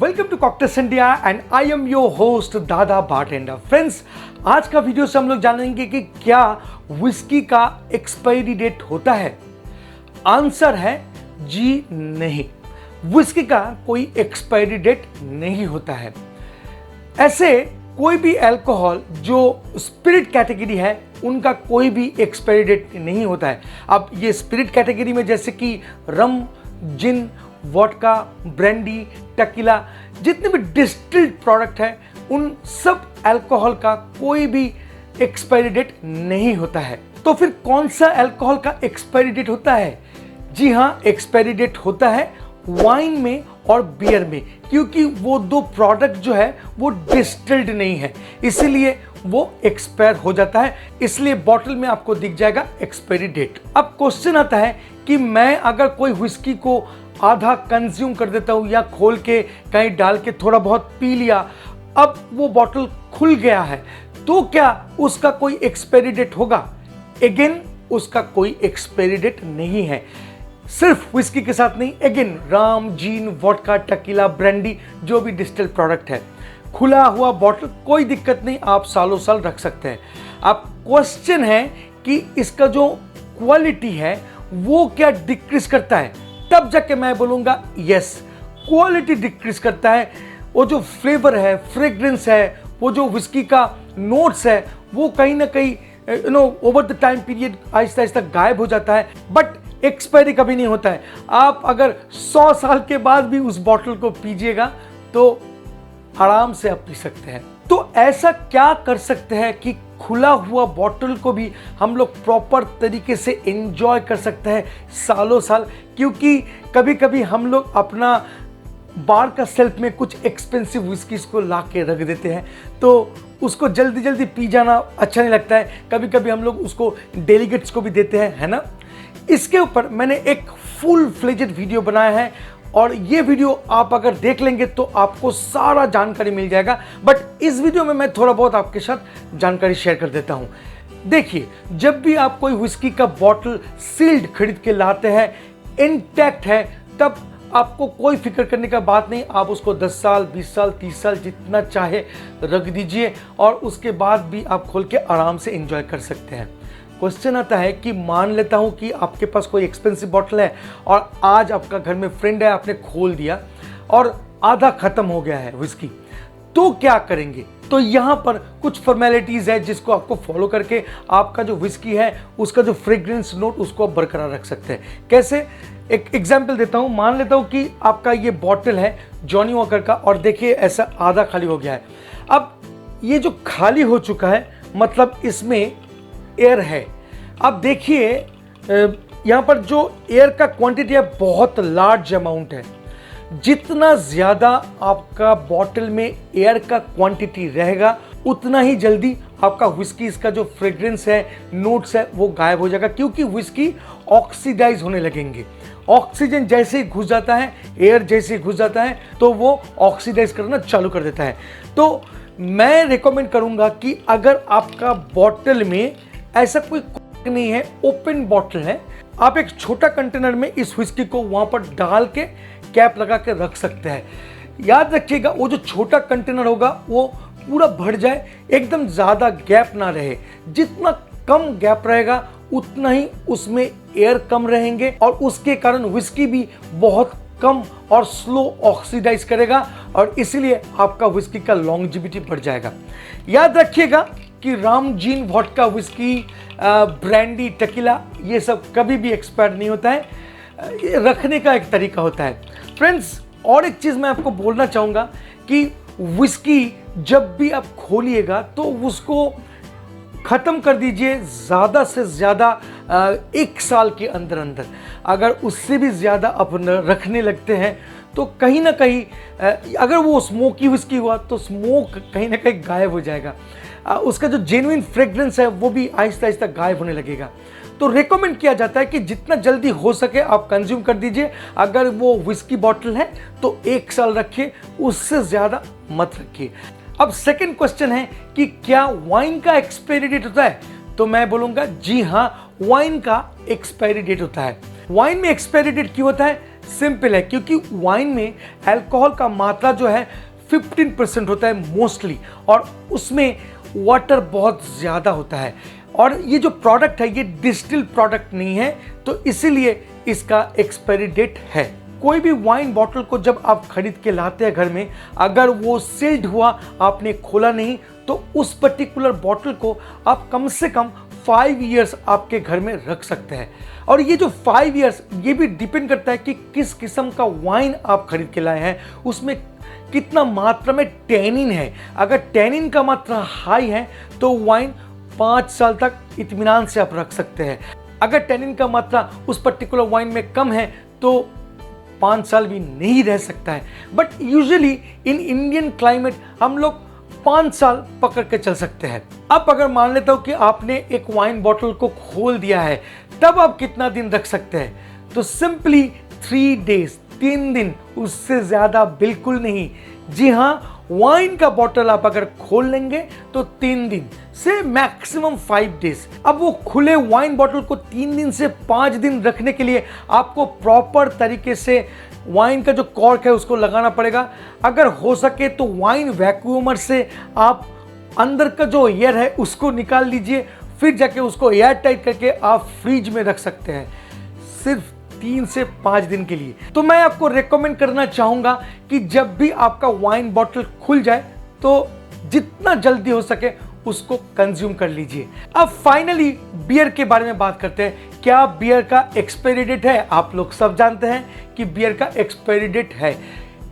Welcome to cocktails India and I am your host Dada bartender. Friends, आज का video से हम लोग जानेंगे कि क्या विस्की का एक्सपायरी डेट होता है। आंसर है जी नहीं, विस्की का कोई एक्सपायरी डेट नहीं होता है। ऐसे कोई भी अल्कोहल जो स्पिरिट कैटेगरी है उनका कोई भी एक्सपायरी डेट नहीं होता है। अब ये स्पिरिट कैटेगरी में जैसे कि रम, जिन, वोडका, ब्रांडी, टकीला, जितने भी डिस्टिल्ड प्रोडक्ट है उन सब अल्कोहल का कोई भी एक्सपायरी डेट नहीं होता है। तो फिर कौन सा अल्कोहल का एक्सपायरी डेट होता है? जी हाँ, एक्सपायरी डेट होता है वाइन में और बियर में, क्योंकि वो दो प्रोडक्ट जो है वो डिस्टिल्ड नहीं है, इसीलिए वो एक्सपायर हो जाता है। इसलिए बॉटल में आपको दिख जाएगा एक्सपायरी डेट। अब क्वेश्चन आता है कि मैं अगर कोई विस्की को आधा कंज्यूम कर देता हूं या खोल के कहीं डाल के थोड़ा बहुत पी लिया, अब वो बॉटल खुल गया है, तो क्या उसका कोई एक्सपायरी डेट होगा? अगेन उसका कोई एक्सपायरी डेट नहीं है। सिर्फ विस्की के साथ नहीं, again Ram, gene, vodka, tequila, brandy, जो भी डिस्टिल्ड प्रोडक्ट है, खुला हुआ बॉटल कोई दिक्कत नहीं, आप सालों साल रख सकते हैं। अब क्वेश्चन है कि इसका जो क्वालिटी है वो क्या डिक्रीज करता है? तब जाके मैं बोलूंगा यस, क्वालिटी डिक्रीज करता है। वो जो फ्लेवर है, फ्रेग्रेंस है, वो जो विस्की का नोट्स है, वो कहीं ना कहीं over the time period Aahista Aahista गायब हो जाता है, बट एक्सपायरी कभी नहीं होता है। आप अगर 100 साल के बाद भी उस बॉटल को पीजिएगा तो आराम से आप पी सकते हैं। तो ऐसा क्या कर सकते हैं कि खुला हुआ बॉटल को भी हम लोग प्रॉपर तरीके से एंजॉय कर सकते हैं सालों साल? क्योंकि कभी कभी हम लोग अपना बार का शेल्फ में कुछ एक्सपेंसिव विस्कीज को ला के रख देते हैं, तो उसको जल्दी जल्दी पी जाना अच्छा नहीं लगता है। कभी कभी हम लोग उसको डेलीगेट्स को भी देते हैं, है ना। इसके ऊपर मैंने एक फुल फ्लेजेड वीडियो बनाया है और ये वीडियो आप अगर देख लेंगे तो आपको सारा जानकारी मिल जाएगा, बट इस वीडियो में मैं थोड़ा बहुत आपके साथ जानकारी शेयर कर देता हूं। देखिए, जब भी आप कोई विस्की का बॉटल सील्ड खरीद के लाते हैं, इंटैक्ट है, तब आपको कोई फिक्र करने का बात नहीं। आप उसको 10 साल, 20 साल, 30 साल जितना चाहे रख दीजिए और उसके बाद भी आप खोल के आराम से एंजॉय कर सकते हैं। क्वेश्चन आता है कि मान लेता हूं कि आपके पास कोई एक्सपेंसिव बॉटल है और आज आपका घर में फ्रेंड है, आपने खोल दिया और आधा खत्म हो गया है विस्की, तो क्या करेंगे? तो यहां पर कुछ फॉर्मेलिटीज है जिसको आपको फॉलो करके आपका जो विस्की है उसका जो फ्रेग्रेंस नोट उसको आप बरकरार रख सकते हैं। कैसे? एक एग्जाम्पल देता हूं। मान लेता हूं कि आपका ये बॉटल है जॉनी वॉकर का और देखिए ऐसा आधा खाली हो गया है। अब ये जो खाली हो चुका है मतलब इसमें एयर है। अब देखिए यहाँ पर जो एयर का क्वांटिटी है बहुत लार्ज अमाउंट है। जितना ज़्यादा आपका बॉटल में एयर का क्वांटिटी रहेगा उतना ही जल्दी आपका विस्की इसका जो फ्रेग्रेंस है, नोट्स है, वो गायब हो जाएगा, क्योंकि विस्की ऑक्सीडाइज होने लगेंगे। ऑक्सीजन जैसे ही घुस जाता है, एयर जैसे ही घुस जाता है, तो वो ऑक्सीडाइज करना चालू कर देता है। तो मैं रिकमेंड करूंगा कि अगर आपका बॉटल में ऐसा कोई नहीं है, ओपन बॉटल है, आप एक छोटा कंटेनर में इस विस्की को वहां पर डाल के कैप लगा के रख सकते हैं। याद रखिएगा, वो जो छोटा कंटेनर होगा वो पूरा भर जाए, एकदम ज्यादा गैप ना रहे। जितना कम गैप रहेगा उतना ही उसमें एयर कम रहेंगे और उसके कारण विस्की भी बहुत कम और स्लो ऑक्सीडाइज करेगा और इसीलिए आपका विस्की का लॉन्जेविटी बढ़ जाएगा। याद रखिएगा कि Ram, gene, vodka, whisky, brandy, tequila, ये सब कभी भी एक्सपायर नहीं होता है। ये रखने का एक तरीका होता है। फ्रेंड्स, और एक चीज़ मैं आपको बोलना चाहूँगा कि विस्की जब भी आप खोलिएगा तो उसको ख़त्म कर दीजिए ज़्यादा से ज़्यादा 1 साल के अंदर अंदर। अगर उससे भी ज़्यादा आप रखने लगते हैं तो कहीं ना कहीं अगर वो स्मोकी विस्की हुआ तो स्मोक कहीं ना कहीं गायब हो जाएगा, उसका जो जेन्युइन फ्रेग्रेंस है वो भी आहिस्ता आहिस्ता गायब होने लगेगा। तो रेकमेंड किया जाता है कि जितना जल्दी हो सके आप कंज्यूम कर दीजिए। अगर वो विस्की बॉटल है तो 1 साल रखिए, उससे ज़्यादा मत रखिए। अब सेकंड क्वेश्चन है कि क्या वाइन का एक्सपायरी डेट होता है? तो मैं बोलूँगा जी हाँ, वाइन का एक्सपायरी डेट होता है। वाइन में एक्सपायरी डेट क्यों होता है? सिंपल है, क्योंकि वाइन में अल्कोहल का मात्रा जो है 15% होता है मोस्टली, और उसमें वाटर बहुत ज़्यादा होता है। और ये जो प्रोडक्ट है ये डिस्टिल प्रोडक्ट नहीं है, तो इसीलिए इसका एक्सपायरी डेट है। कोई भी वाइन बॉटल को जब आप खरीद के लाते हैं घर में, अगर वो सील्ड हुआ, आपने खोला नहीं, तो उस पर्टिकुलर बॉटल को आप कम से कम 5 इयर्स आपके घर में रख सकते हैं। और ये जो 5 इयर्स ये भी डिपेंड करता है कि किस किस्म का वाइन आप खरीद के लाए हैं, उसमें कितना मात्रा में टैनिन है। अगर टैनिन का मात्रा हाई है तो वाइन 5 साल तक इत्मीनान से आप रख सकते हैं। अगर टैनिन का मात्रा उस पर्टिकुलर वाइन में कम है तो 5 साल भी नहीं रह सकता है। But usually in Indian climate हम लोग 5 साल पकड़ के चल सकते हैं। अब अगर मान लेता हूं कि आपने एक वाइन बॉटल को खोल दिया है, तब आप कितना दिन रख सकते हैं? तो सिंपली 3 डेज, 3 दिन, उससे ज्यादा बिल्कुल नहीं। जी हाँ, वाइन का बॉटल आप अगर खोल लेंगे तो 3 दिन से मैक्सिमम 5 डेज। अब वो खुले वाइन बॉटल को 3 दिन से 5 दिन रखने के लिए आपको प्रॉपर तरीके से वाइन का जो कॉर्क है उसको लगाना पड़ेगा। अगर हो सके तो वाइन वैक्यूमर से आप अंदर का जो एयर है उसको निकाल लीजिए, फिर जाके उसको एयर टाइट करके आप फ्रिज में रख सकते हैं, सिर्फ 3 से 5 दिन के लिए। तो मैं आपको रेकमेंड करना चाहूंगा कि जब भी आपका वाइन बॉटल खुल जाए तो जितना जल्दी हो सके उसको कंज्यूम कर लीजिए। अब फाइनली बियर के बारे में बात करते हैं। क्या बियर का एक्सपायरी डेट है? आप लोग सब जानते हैं कि बियर का एक्सपायरी डेट है।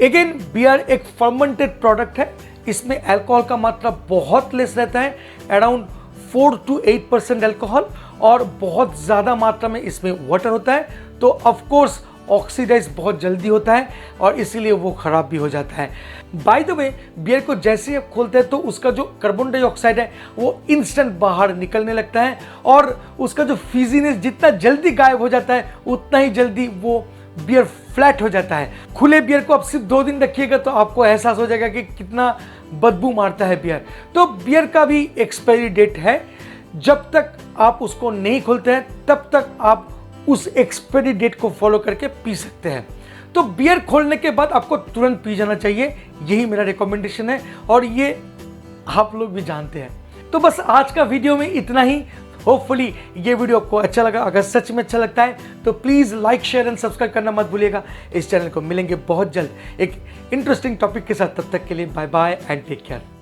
अगेन, बियर एक फर्मेंटेड प्रोडक्ट है, इसमें अल्कोहल का मात्रा बहुत लेस रहता है, अराउंड 4 to 8% अल्कोहल, और बहुत ज़्यादा मात्रा में इसमें वाटर होता है, तो ऑफ कोर्स ऑक्सीडाइज बहुत जल्दी होता है और इसीलिए वो ख़राब भी हो जाता है। बाय द वे, बियर को जैसे ही आप खोलते हैं तो उसका जो कार्बन डाइऑक्साइड है वो इंस्टेंट बाहर निकलने लगता है, और उसका जो फिजीनेस जितना जल्दी गायब हो जाता है उतना ही जल्दी वो बियर फ्लैट हो जाता है। खुले बियर को आप सिर्फ 2 दिन रखिएगा तो आपको एहसास हो जाएगा कि कितना बदबू मारता है बियर। तो बियर का भी एक्सपायरी डेट है, जब तक आप उसको नहीं खोलते हैं तब तक आप उस एक्सपायरी डेट को फॉलो करके पी सकते हैं। तो बियर खोलने के बाद आपको तुरंत पी जाना चाहिए, यही मेरा रिकमेंडेशन है, और ये आप लोग भी जानते हैं। तो बस आज का वीडियो में इतना ही। होपफुली ये वीडियो आपको अच्छा लगा। अगर सच में अच्छा लगता है तो please like, share and subscribe करना मत भूलिएगा। इस चैनल को मिलेंगे बहुत जल्द एक इंटरेस्टिंग टॉपिक के साथ। तब तक के लिए bye bye and take care.